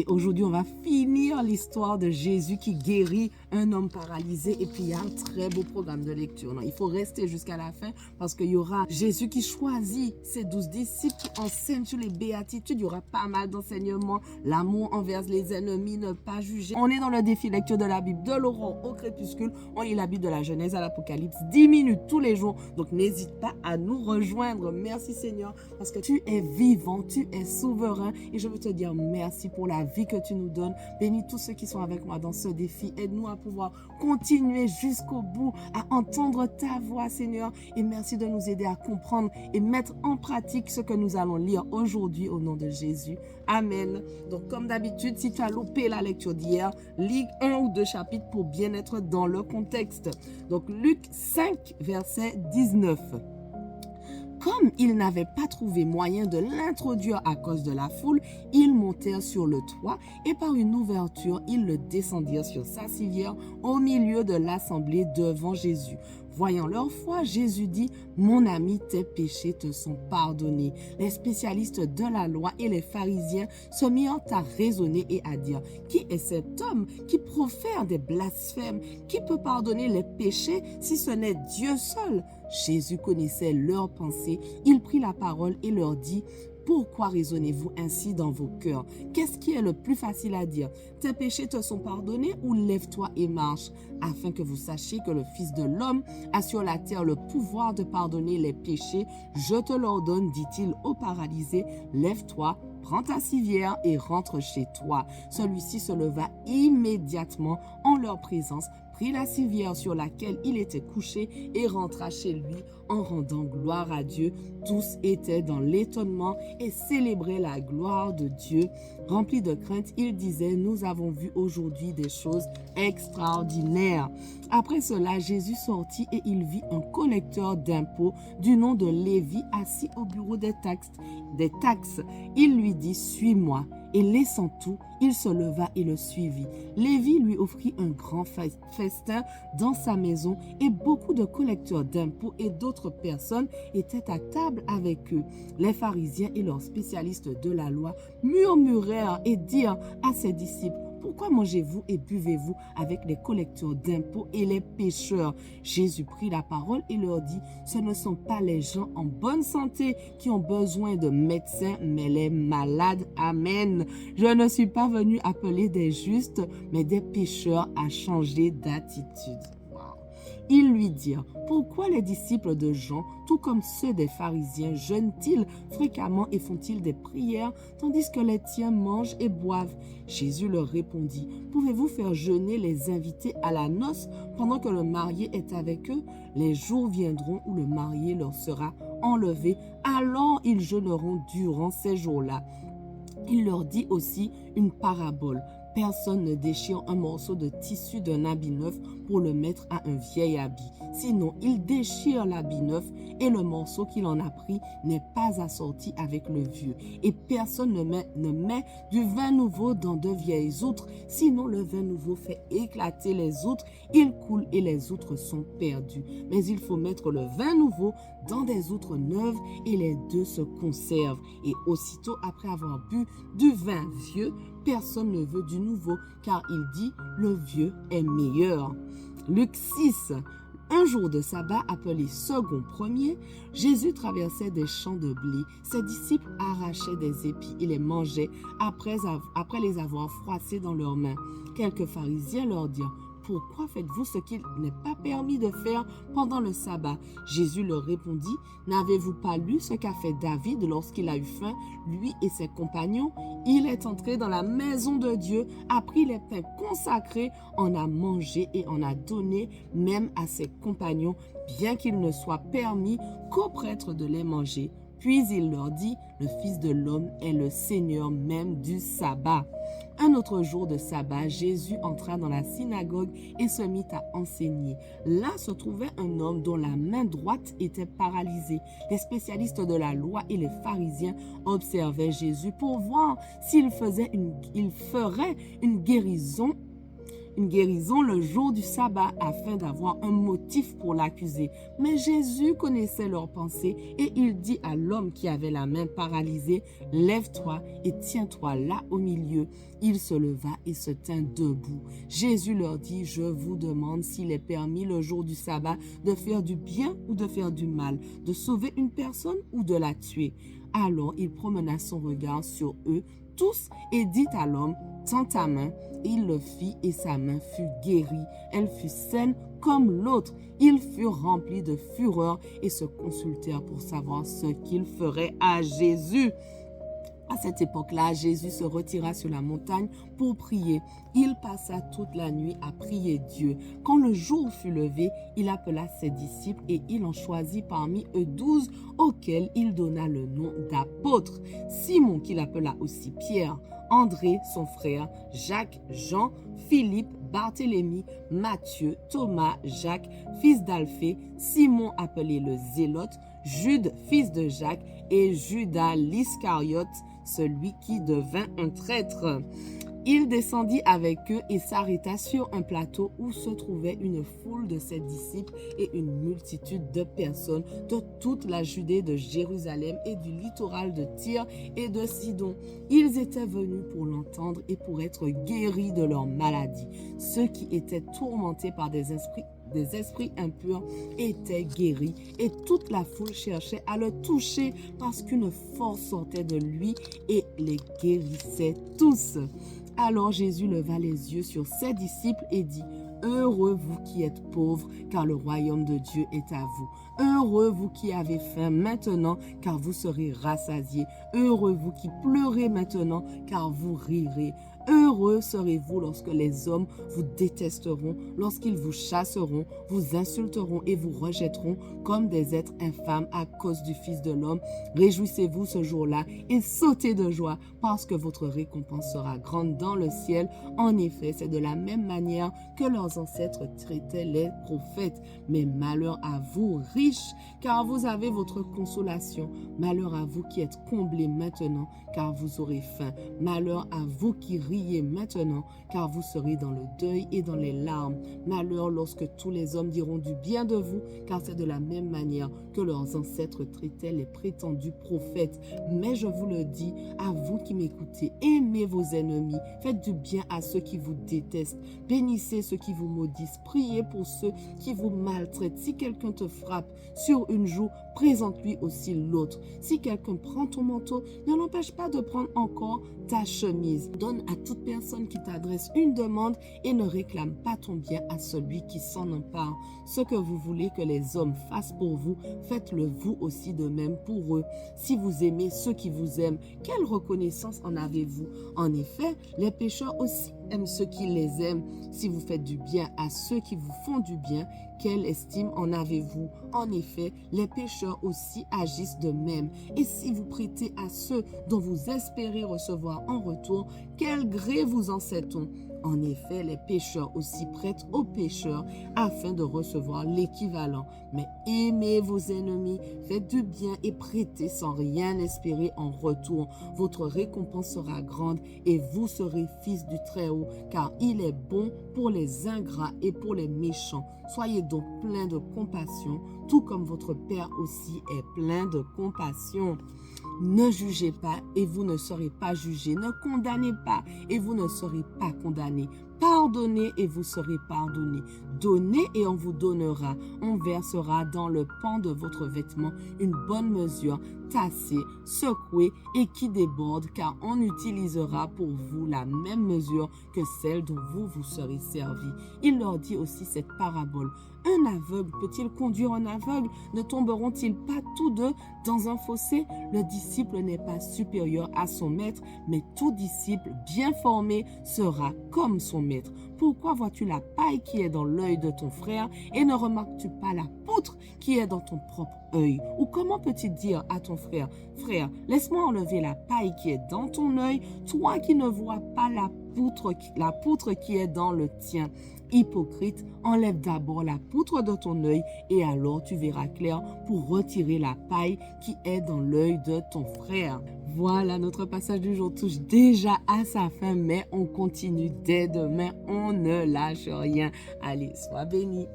Et aujourd'hui, on va finir l'histoire de Jésus qui guérit un homme paralysé. Et puis, il y a un très beau programme de lecture. Non, il faut rester jusqu'à la fin parce qu'il y aura Jésus qui choisit ses 12 disciples qui enseignent sur les béatitudes. Il y aura pas mal d'enseignements. L'amour envers les ennemis, ne pas juger. On est dans le défi lecture de la Bible de l'aurore au crépuscule. On lit la Bible de la Genèse à l'Apocalypse 10 minutes tous les jours. Donc, n'hésite pas à nous rejoindre. Merci Seigneur parce que tu es vivant, tu es souverain. Et je veux te dire merci pour la vie que tu nous donnes. Bénis tous ceux qui sont avec moi dans ce défi. Aide-nous à pouvoir continuer jusqu'au bout, à entendre ta voix, Seigneur. Et merci de nous aider à comprendre et mettre en pratique ce que nous allons lire aujourd'hui au nom de Jésus. Amen. Donc, comme d'habitude, si tu as loupé la lecture d'hier, lis 1 ou 2 chapitres pour bien être dans le contexte. Donc, Luc 5, verset 19. Comme ils n'avaient pas trouvé moyen de l'introduire à cause de la foule, ils montèrent sur le toit et par une ouverture, ils le descendirent sur sa civière au milieu de l'assemblée devant Jésus. Voyant leur foi, Jésus dit, « Mon ami, tes péchés te sont pardonnés. » Les spécialistes de la loi et les pharisiens se mirent à raisonner et à dire, « Qui est cet homme qui profère des blasphèmes? Qui peut pardonner les péchés si ce n'est Dieu seul ?» Jésus connaissait leurs pensées. Il prit la parole et leur dit, « Pourquoi raisonnez-vous ainsi dans vos cœurs? Qu'est-ce qui est le plus facile à dire? Tes péchés te sont pardonnés ou lève-toi et marche, afin que vous sachiez que le Fils de l'homme a sur la terre le pouvoir de pardonner les péchés. Je te l'ordonne, dit-il au paralysé, lève-toi, prends ta civière et rentre chez toi. Celui-ci se leva immédiatement en leur présence, prit la civière sur laquelle il était couché et rentra chez lui en rendant gloire à Dieu. Tous étaient dans l'étonnement et célébraient la gloire de Dieu. Remplis de crainte, ils disaient, « Nous avons vu aujourd'hui des choses extraordinaires. » Après cela, Jésus sortit et il vit un collecteur d'impôts du nom de Lévi assis au bureau des taxes. Il lui dit, « Suis-moi. » Et laissant tout, il se leva et le suivit. Lévi lui offrit un grand festin dans sa maison et beaucoup de collecteurs d'impôts et d'autres personnes étaient à table avec eux. Les pharisiens et leurs spécialistes de la loi murmurèrent et dirent à ses disciples, « Pourquoi mangez-vous et buvez-vous avec les collecteurs d'impôts et les pécheurs? » Jésus prit la parole et leur dit, « Ce ne sont pas les gens en bonne santé qui ont besoin de médecins, mais les malades. » Amen. Je ne suis pas venu appeler des justes, mais des pécheurs à changer d'attitude. Ils lui dirent, « Pourquoi les disciples de Jean, tout comme ceux des pharisiens, jeûnent-ils fréquemment et font-ils des prières, tandis que les tiens mangent et boivent ?» Jésus leur répondit, « Pouvez-vous faire jeûner les invités à la noce pendant que le marié est avec eux? Les jours viendront où le marié leur sera enlevé, alors ils jeûneront durant ces jours-là. » Il leur dit aussi une parabole. Personne ne déchire un morceau de tissu d'un habit neuf pour le mettre à un vieil habit. Sinon, il déchire l'habit neuf et le morceau qu'il en a pris n'est pas assorti avec le vieux. Et personne ne met du vin nouveau dans de vieilles outres. Sinon, le vin nouveau fait éclater les outres, il coule et les outres sont perdues. Mais il faut mettre le vin nouveau dans des outres neuves et les deux se conservent. Et aussitôt après avoir bu du vin vieux, personne ne veut du nouveau, car il dit, le vieux est meilleur. Luc 6. Un jour de sabbat appelé second premier, Jésus traversait des champs de blé. Ses disciples arrachaient des épis et les mangeaient après les avoir froissés dans leurs mains. Quelques pharisiens leur dirent, « Pourquoi faites-vous ce qu'il n'est pas permis de faire pendant le sabbat? » Jésus leur répondit, « N'avez-vous pas lu ce qu'a fait David lorsqu'il a eu faim, lui et ses compagnons? Il est entré dans la maison de Dieu, a pris les pains consacrés, en a mangé et en a donné même à ses compagnons, bien qu'il ne soit permis qu'aux prêtres de les manger. » Puis il leur dit, « Le Fils de l'homme est le Seigneur même du sabbat. » Un autre jour de sabbat, Jésus entra dans la synagogue et se mit à enseigner. Là se trouvait un homme dont la main droite était paralysée. Les spécialistes de la loi et les pharisiens observaient Jésus pour voir s'il ferait une guérison une guérison le jour du sabbat afin d'avoir un motif pour l'accuser. Mais Jésus connaissait leurs pensées et il dit à l'homme qui avait la main paralysée, « Lève-toi et tiens-toi là au milieu. » Il se leva et se tint debout. Jésus leur dit, « Je vous demande s'il est permis le jour du sabbat de faire du bien ou de faire du mal, de sauver une personne ou de la tuer. » Alors il promena son regard sur eux tous et dit à l'homme, « Tends ta main. » Il le fit et sa main fut guérie. Elle fut saine comme l'autre. Ils furent remplis de fureur et se consultèrent pour savoir ce qu'ils feraient à Jésus. À cette époque-là, Jésus se retira sur la montagne pour prier. Il passa toute la nuit à prier Dieu. Quand le jour fut levé, il appela ses disciples et il en choisit parmi eux 12 auxquels il donna le nom d'apôtres. Simon, qu'il appela aussi Pierre, André, son frère, Jacques, Jean, Philippe, Barthélemy, Matthieu, Thomas, Jacques, fils d'Alphée, Simon appelé le Zélote, Jude, fils de Jacques, et Judas l'Iscariote, celui qui devint un traître. Il descendit avec eux et s'arrêta sur un plateau où se trouvait une foule de ses disciples et une multitude de personnes de toute la Judée, de Jérusalem et du littoral de Tyr et de Sidon. Ils étaient venus pour l'entendre et pour être guéris de leur maladie. Ceux qui étaient tourmentés par des esprits impurs étaient guéris et toute la foule cherchait à le toucher parce qu'une force sortait de lui et les guérissait tous. Alors Jésus leva les yeux sur ses disciples et dit, « Heureux vous qui êtes pauvres, car le royaume de Dieu est à vous. Heureux vous qui avez faim maintenant, car vous serez rassasiés. Heureux vous qui pleurez maintenant, car vous rirez. Heureux serez-vous lorsque les hommes vous détesteront, lorsqu'ils vous chasseront, vous insulteront et vous rejetteront comme des êtres infâmes à cause du Fils de l'homme. Réjouissez-vous ce jour-là et sautez de joie, parce que votre récompense sera grande dans le ciel. En effet, c'est de la même manière que leurs ancêtres traitaient les prophètes. Mais malheur à vous, riches, car vous avez votre consolation. Malheur à vous qui êtes comblés maintenant, car vous aurez faim. Malheur à vous qui riez maintenant, car vous serez dans le deuil et dans les larmes. Malheur lorsque tous les hommes diront du bien de vous, car c'est de la même manière que leurs ancêtres traitaient les prétendus prophètes. Mais je vous le dis, à vous qui m'écoutez, aimez vos ennemis, faites du bien à ceux qui vous détestent, bénissez ceux qui vous maudissent, priez pour ceux qui vous maltraitent. Si quelqu'un te frappe sur une joue, présente-lui aussi l'autre. Si quelqu'un prend ton manteau, ne l'empêche pas de prendre encore ta chemise. Donne à toute personne qui t'adresse une demande et ne réclame pas ton bien à celui qui s'en empare. Ce que vous voulez que les hommes fassent pour vous, faites-le vous aussi de même pour eux. Si vous aimez ceux qui vous aiment, quelle reconnaissance en avez-vous? En effet, les pécheurs aussi aiment ceux qui les aiment. Si vous faites du bien à ceux qui vous font du bien, quelle estime en avez-vous? En effet, les pécheurs aussi agissent de même. Et si vous prêtez à ceux dont vous espérez recevoir en retour, quel gré vous en sait-on? En effet, les pécheurs aussi prêtent aux pécheurs afin de recevoir l'équivalent. Mais aimez vos ennemis, faites du bien et prêtez sans rien espérer en retour. Votre récompense sera grande et vous serez fils du Très-Haut, car il est bon pour les ingrats et pour les méchants. Soyez donc pleins de compassion, tout comme votre Père aussi est plein de compassion. Ne jugez pas et vous ne serez pas jugés. Ne condamnez pas et vous ne serez pas condamnés. Pardonnez et vous serez pardonnés. Donnez et on vous donnera. On versera dans le pan de votre vêtement une bonne mesure, tassée, secouée et qui déborde, car on utilisera pour vous la même mesure que celle dont vous vous serez servis. Il leur dit aussi cette parabole. Un aveugle peut-il conduire un aveugle? Ne tomberont-ils pas tous deux dans un fossé? Le disciple n'est pas supérieur à son maître, mais tout disciple bien formé sera comme son maître. Pourquoi vois-tu la paille qui est dans l'œil de ton frère et ne remarques-tu pas la poutre qui est dans ton propre œil? Ou comment peux-tu dire à ton frère, « Frère, laisse-moi enlever la paille qui est dans ton œil, toi qui ne vois pas la la poutre qui est dans le tien. Hypocrite, enlève d'abord la poutre de ton œil et alors tu verras clair pour retirer la paille qui est dans l'œil de ton frère. Voilà, notre passage du jour touche déjà à sa fin, mais on continue dès demain. On ne lâche rien. Allez, sois béni.